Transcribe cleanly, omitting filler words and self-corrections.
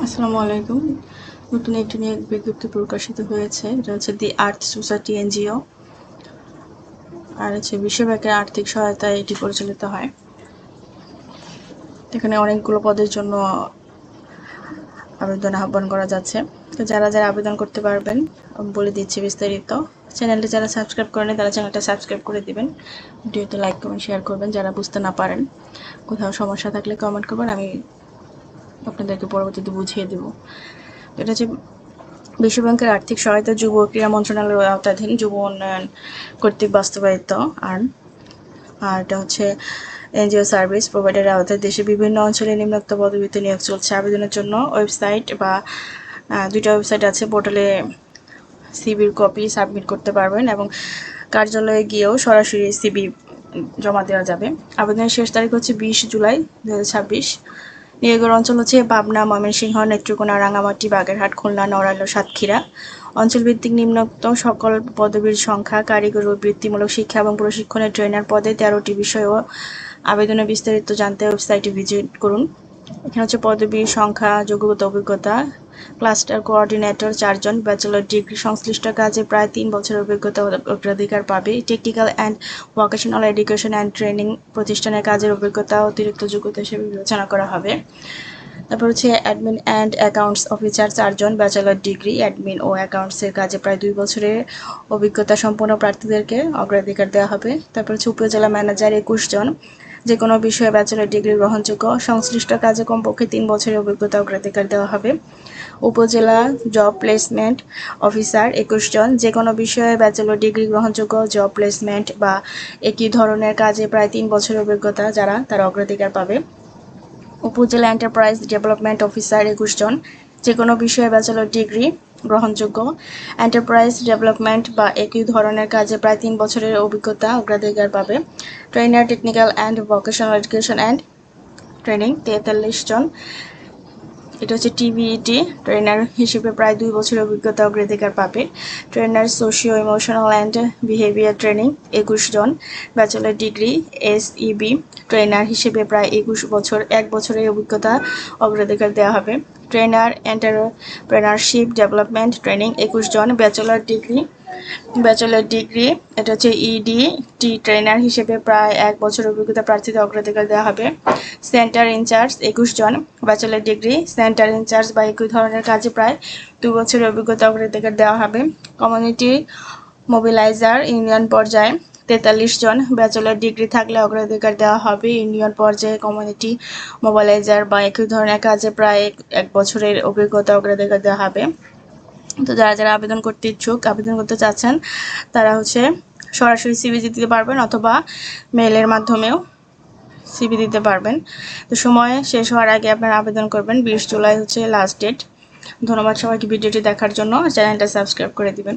আসসালামু আলাইকুম। নতুন একটি নিয়োগ বিজ্ঞপ্তি প্রকাশিত হয়েছে। এটা হচ্ছে দি আর্থ সোসাইটি এনজিও, আর হচ্ছে বিশ্ব ব্যাংকের আর্থিক সহায়তায় এটি পরিচালিত হয়। এখানে অনেকগুলো পদের জন্য আবেদন আহ্বান করা যাচ্ছে। তো যারা যারা আবেদন করতে পারবেন বলে দিচ্ছি বিস্তারিত। চ্যানেলটি যারা সাবস্ক্রাইব করেনি তারা চ্যানেলটা সাবস্ক্রাইব করে দিবেন, ভিডিওতে লাইক কমেন্ট শেয়ার করবেন। যারা বুঝতে না পারেন, কোথাও সমস্যা থাকলে কমেন্ট করবেন, আমি আপনাদেরকে পরবর্তীতে বুঝিয়ে দেব। এটা হচ্ছে বিশ্ব ব্যাংকের আর্থিক সহায়তা যুব ও ক্রীড়া মন্ত্রণালয়ের আওতাধীন যুব উন্নয়ন কর্তৃক বাস্তবায়িত। আর এটা হচ্ছে এনজিও সার্ভিস প্রোভাইডারের আওতায় দেশের বিভিন্ন অঞ্চলে নিম্নোক্ত পদবিতে নিয়োগ চলছে। আবেদনের জন্য ওয়েবসাইট বা দুইটা ওয়েবসাইট আছে, পোর্টালে সিভির কপি সাবমিট করতে পারবেন এবং কার্যালয়ে গিয়েও সরাসরি সিভি জমা দেওয়া যাবে। আবেদনের শেষ তারিখ হচ্ছে 20 জুলাই 2026। নিয়োগের অঞ্চল হচ্ছে পাবনা, ময়মনসিংহ, নেত্রকোনা, রাঙামাটি, বাগেরহাট, খুলনা, নড়াইল, সাতক্ষীরা। অঞ্চলভিত্তিক নিম্নোক্ত সকল পদবীর সংখ্যা, কারিগরি ও বৃত্তিমূলক শিক্ষা এবং প্রশিক্ষণের ট্রেনার পদে 13টি বিষয় ও আবেদনের বিস্তারিত জানতে ওয়েবসাইটে ভিজিট করুন। এখানে হচ্ছে পদবীর সংখ্যা, যোগ্যতা, অভিজ্ঞতা। ক্লাস্টার কোঅর্ডিনেটর 4 জন, ব্যাচেলর ডিগ্রি সংশ্লিষ্ট কাজে প্রায় 3 বছরের অভিজ্ঞতা অগ্রাধিকার পাবে। Technical and vocational education and training প্রতিষ্ঠানের কাজের অভিজ্ঞতা অতিরিক্ত যোগ্যতা হিসেবে বিবেচনা করা হবে। তারপর হচ্ছে অ্যাডমিন অ্যান্ড অ্যাকাউন্টস অফিসার 4 জন, ব্যাচেলর ডিগ্রি অ্যাডমিন ও অ্যাকাউন্টসের কাজে প্রায় 2 বছরের অভিজ্ঞতা সম্পন্ন প্রার্থীদেরকে অগ্রাধিকার দেওয়া হবে। তারপর হচ্ছে উপজেলা ম্যানেজার 21 জন, যে কোনো বিষয়ে ব্যাচেলর ডিগ্রি গ্রহণযোগ্য, সংশ্লিষ্ট কাজে কমপক্ষে 3 বছরের অভিজ্ঞতা অগ্রাধিকার দেওয়া হবে। উপজেলা জব প্লেসমেন্ট অফিসার 21 জন, যে কোনো বিষয়ে ব্যাচেলর ডিগ্রি গ্রহণযোগ্য, জব প্লেসমেন্ট বা একই ধরনের কাজে প্রায় 3 বছরের অভিজ্ঞতা তারা অগ্রাধিকার পাবে। উপজেলা এন্টারপ্রাইজ ডেভেলপমেন্ট অফিসার 21 জন, যে কোনো বিষয়ে ব্যাচেলর ডিগ্রি গ্রহণযোগ্য, এন্টারপ্রাইজ ডেভেলপমেন্ট বা একই ধরনের কাজে প্রায় 3 বছরের অভিজ্ঞতা অগ্রাধিকার পাবে। Trainer technical and vocational education and training 43 জন, এটা হচ্ছে টিবিইটি ট্রেনার হিসেবে প্রায় 2 বছরের অভিজ্ঞতা অগ্রাধিকার পাবে। Trainer socio emotional and behaviour training 21 জন, ব্যাচেলর ডিগ্রি এসইবি ট্রেনার হিসেবে প্রায় 1 বছরের অভিজ্ঞতা অগ্রাধিকার দেওয়া হবে। ট্রেনার এন্টারপ্রেনারশিপ ডেভেলপমেন্ট ট্রেনিং 21 জন, ব্যাচেলর ডিগ্রি এটা হচ্ছে ইডিটি ট্রেনার হিসেবে প্রায় 1 বছরের অভিজ্ঞতা প্রার্থীদের অগ্রাধিকার দেওয়া হবে। সেন্টার ইনচার্জ 21 জন, ব্যাচেলর ডিগ্রি সেন্টার ইনচার্জ বা একই ধরনের কাজে প্রায় 2 বছরের অভিজ্ঞতা অগ্রাধিকার দেওয়া হবে। কমিউনিটি মোবিলাইজার ইউনিয়ন পর্যায়ে 43 জন, ব্যাচেলর ডিগ্রি থাকলে অগ্রাধিকার দেওয়া হবে। ইউনিয়ন পর্যায়ে কমিউনিটি মোবিলাইজার বা একই ধরনের কাজে প্রায় 1 বছরের অভিজ্ঞতা অগ্রাধিকার দেওয়া হবে। তো যারা যারা আবেদন করতে ইচ্ছুক, আবেদন করতে চাচ্ছেন, তারা হচ্ছে সরাসরি সিভি দিতে পারবেন অথবা মেইলের মাধ্যমেও সিভি দিতে পারবেন। তো সময় শেষ হওয়ার আগে আপনারা আবেদন করবেন। 20 জুলাই হচ্ছে লাস্ট ডেট। ধন্যবাদ সবাইকে ভিডিওটি দেখার জন্য। চ্যানেলটা সাবস্ক্রাইব করে দিবেন।